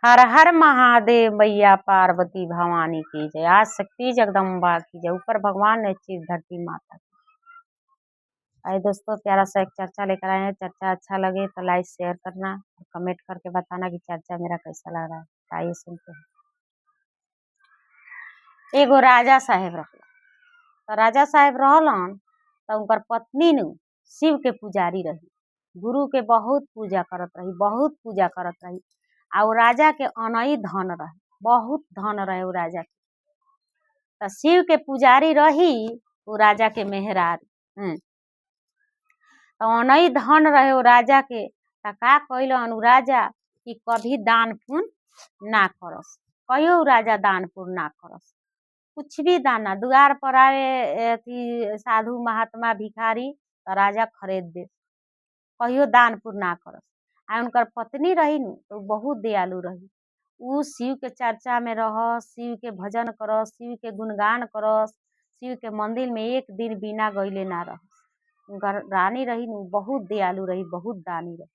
हर हर महादेव मैया पार्वती भवानी की जय। आज शक्ति जगदम्बा की जय। ऊपर भगवान ने चीज धरती माता की। आए दोस्तों, प्यारा सा एक चर्चा लेकर आए हैं। चर्चा अच्छा लगे तो लाइक शेयर करना और कमेंट करके बताना कि चर्चा मेरा कैसा लग रहा है। आइए सुनते हैं। एगो राजा साहेब रहला। तो राजा साहेब रहलन तो उनकर पत्नी नु शिव के पुजारी रही। गुरु के बहुत पूजा करत रही, बहुत पूजा करत रही। और राजा के अनई धन रहे, बहुत धन रहे उ राजा के। तो शिव के पुजारी रही उ राजा के मेहरारू। तो अनई धन रहे उ राजा के। तो का कइलन उ राजा कि कभी दान पुण्य ना करस। कहियो उ राजा दान पुण्य ना करस, कुछ भी दाना। दुआर पर आए साधु महात्मा भिखारी तो राजा खरीद दे, कहियो दान पुण्य ना करस। आ उनकर पत्नी रही नु तो बहुत दयालु रही। उ शिव के चर्चा में रहस, शिव के भजन करस, शिव के गुणगान करस, शिव के मंदिर में एक दिन बिना गइले ना रहस। उनकर रानी रही नु बहुत दयालु रही, बहुत दानी रही।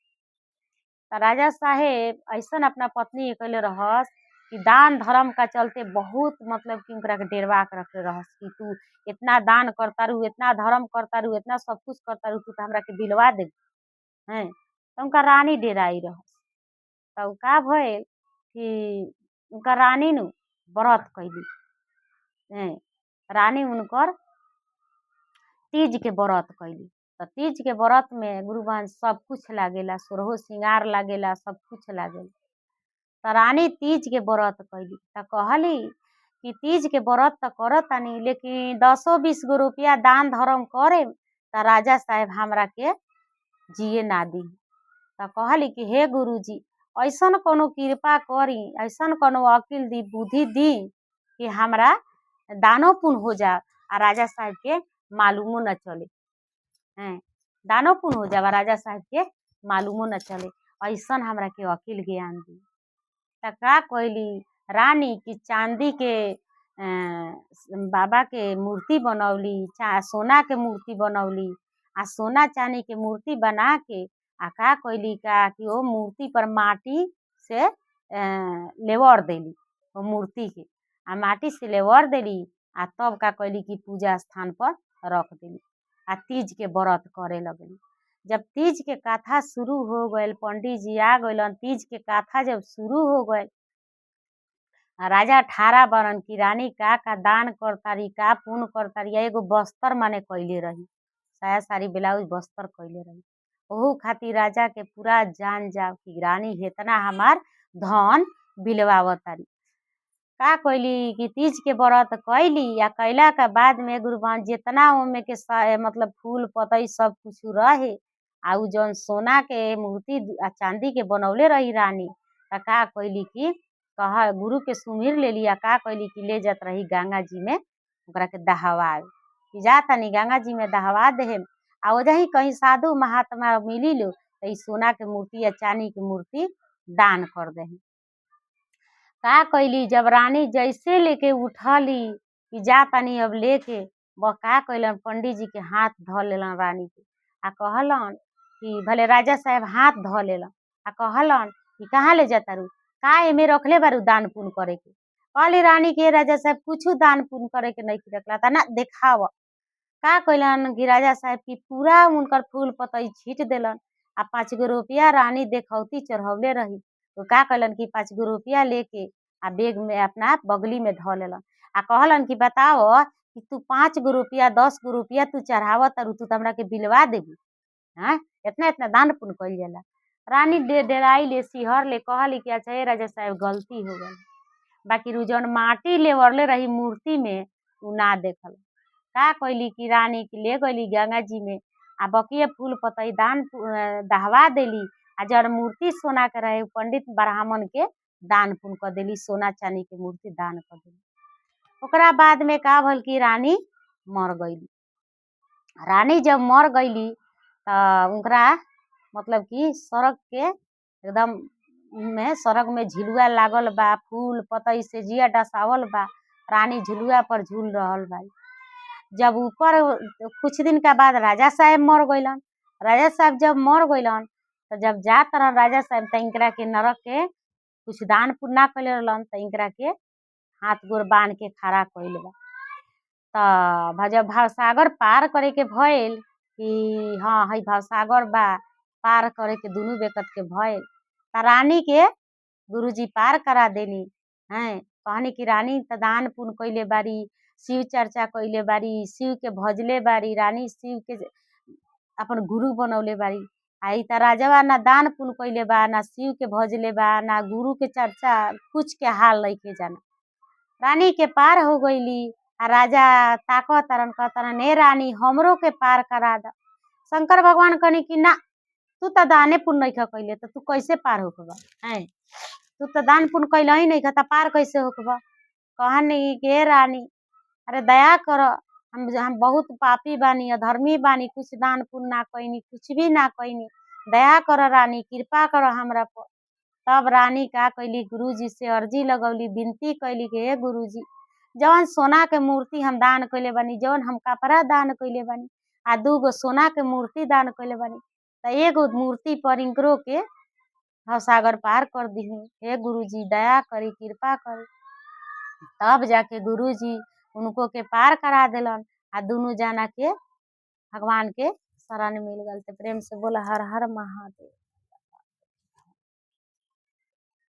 तो राजा साहेब ऐसन अपना पत्नी के कइले रहस कि दान धर्म का चलते बहुत मतलब कि उनकरा के डेरवा के रखले रहस कि तू इतना दान करता रू, इतना धर्म करता रू, इतना सब कुछ करता रू, तू तो हमरा के दिलवा दे हैं। तो उनका रानी डेराई रहस। तो का भइल कि उनका रानी नु व्रत कैली। रानी उनकर तीज के व्रत कैली। तो तीज के व्रत में गुरुबान सब कुछ लागेला, सोरहो सिंगार लागेला, सब कुछ लागेला। तो रानी तीज के व्रत कैली। तो कहली कि तीज के व्रत तो करतानी, लेकिन 10-20 गो रुपया दान धर्म करे तो राजा साहेब हमरा के जिए ना दी। तो कहली कि हे गुरुजी, ऐसन कोनो कृपा करी, ऐसन कोनो अकिल दी, बुद्धि दी कि हमरा दानो पुण्य हो जा आ राजा साहेब के मालूमो न चले। दानो पुण्य हो जावा, राजा साहेब के मालूमो न चले, ऐसन हमरा के अकिल ज्ञान दी। तो का कइली रानी की चांदी के बाबा के मूर्ति बनौली, सोना के मूर्ति बनौली। आ सोना चांदी के मूर्ति बना के आ का कइली का कि वो मूर्ति पर माटी से लेवर देली, वो मूर्ति के आ माटी से लेवर देली। आ तब का कइली कि पूजा स्थान पर रख देली आ तीज के व्रत करे लगली। जब तीज के कथा शुरू हो गए, पंडित जी आ गइलन, तीज के कथा जब शुरू हो गए, राजा ठाड़ा बरन की रानी का दान करतारी, का पुण्य करतारी। एगो बस्तर माने कैले रही, साया साड़ी ब्लाउज बस्तर कैले रही। ओहू खातिर राजा के पूरा जान जाओ कि रानी हेतना हमार धन बिलवावतारी। का कैली कि तीज के व्रत कैली या कैला के बाद में गुरुबान जितना ओमे के मतलब फूल पतई सब कुछ रहे आ उ जौन सोना के मूर्ति आ चांदी के बनौले रही रानी। तो का कैली कि कहा गुरु के सुमिर ले लिया, का कैली कि ले जात रही गंगा जी में ओकरा के दहवा कि जा तनी गंगा जी में दहवा दे। आ वजही कहीं साधु महात्मा मिली लो तो ई सोना के मूर्ति या चांदी के मूर्ति दान कर दे। का कैली जब रानी जैसे लेके उठली कि जा तनी अब लेके, वो का कैलन पंडित जी के हाथ धो लेलन रानी के आ कहलन कि भले राजा साहेब हाथ धो लेलन आ कहलन कि कहाँ ले जाता रू, का एमे रखले बारू दान पुण्य करे के। कहली रानी के राजा साहेब कुछ दान पुण्य करे के नहीं रखला था ना, देखाव। का कैलन कि राजा साहेब की पूरा उनकर फूल पतई छीट देलन आ 5 गो रुपया रानी देखौती चढ़ौले रही। तो का कैलन कि 5 गो रुपया लेके आ बैग में अपना बगली में धो लेलन आ कहलन कि बताओ कि तू 5 गो रुपया 10 गो रुपया तू चढ़ावत तारू, तू हमरा के बिलवा देबू। इतना इतना दान पुण्य कइल जाला। रानी डेराई ले, सिहर ले, कहली कि अच्छा ये राजा साहेब गलती हो गई, बाकी रू जौन माटी लेवरले रही मूर्ति में उ ना देखल। का कैली कि रानी के ले गइली गंगा जी में आ बकिया फूल पतई दान दहवा देली आ जौन मूर्ति सोना के रहे पंडित ब्राह्मण के दान पुण्य कर देली, सोना चांदी के मूर्ति दान कर देली। ओकरा बाद में का भल कि रानी मर गईली। रानी जब मर गईली तो उनकरा मतलब कि सड़क के एकदम में सड़क में झिलुआ लागल बा, फूल पतई से जिया डसावल बा, रानी झुलुआ पर झूल रहल बा। जब ऊपर कुछ दिन के बाद राजा साहेब मर गइलन। राजा साहेब जब मर गइलन तो जब जात रहन राजा साहेब तंकरा के नरक के कुछ दान पुण्य ना कैले रहलन त इनकरा के हाथ गोड़ बांध के खड़ा कइले बा। जब भवसागर पार करे के भइल कि हाँ हई भवसागर बा पार करे के दुनू बेकत के भइल त रानी के गुरुजी पार करा देनी। हैं कहनी कि रानी त दान पुण्य कइले बारी, शिव चर्चा कइले बारी, शिव के भजले बारी, रानी शिव के अपन गुरु बनौले बारी। आई त राजवा ना दान पुण्य कइले बा, ना शिव के भजले बा, ना गुरु के चर्चा, कुछ के हाल नइखे जाना। रानी के पार हो गईली आ राजा ताकतारन कहतारन ए रानी हमरो के पार करा द। शंकर भगवान कहनी कि ना तू त दाने पुण्य नइखे कइले त तू कैसे पार होखबा। हैं तू त दान पुण्य कइले ही नइखे त पार कैसे होखबा। कहनी कि हे रानी अरे दया कर, हम बहुत पापी बानी, अधर्मी बानी, कुछ दान पुण्य ना कइनी, कुछ भी ना कइनी, दया कर रानी, कृपा कर हमरा पर। तब रानी का कइली गुरुजी से अर्जी लगौली, विनती कइली कि हे गुरुजी जवन सोना के मूर्ति हम दान कइले बानी, जवन हम कपड़ा दान कइले बानी आ 2 गो सोना के मूर्ति दान कइले बानी त एगो मूर्ति पर इनकरो के भवसागर पार कर दीही। हे गुरुजी दया करी, कृपा करी। तब जाके गुरुजी उनको के पार करा देलन आ दुनू जना के भगवान के शरण मिल गल। तो प्रेम से बोला हर हर महादेव।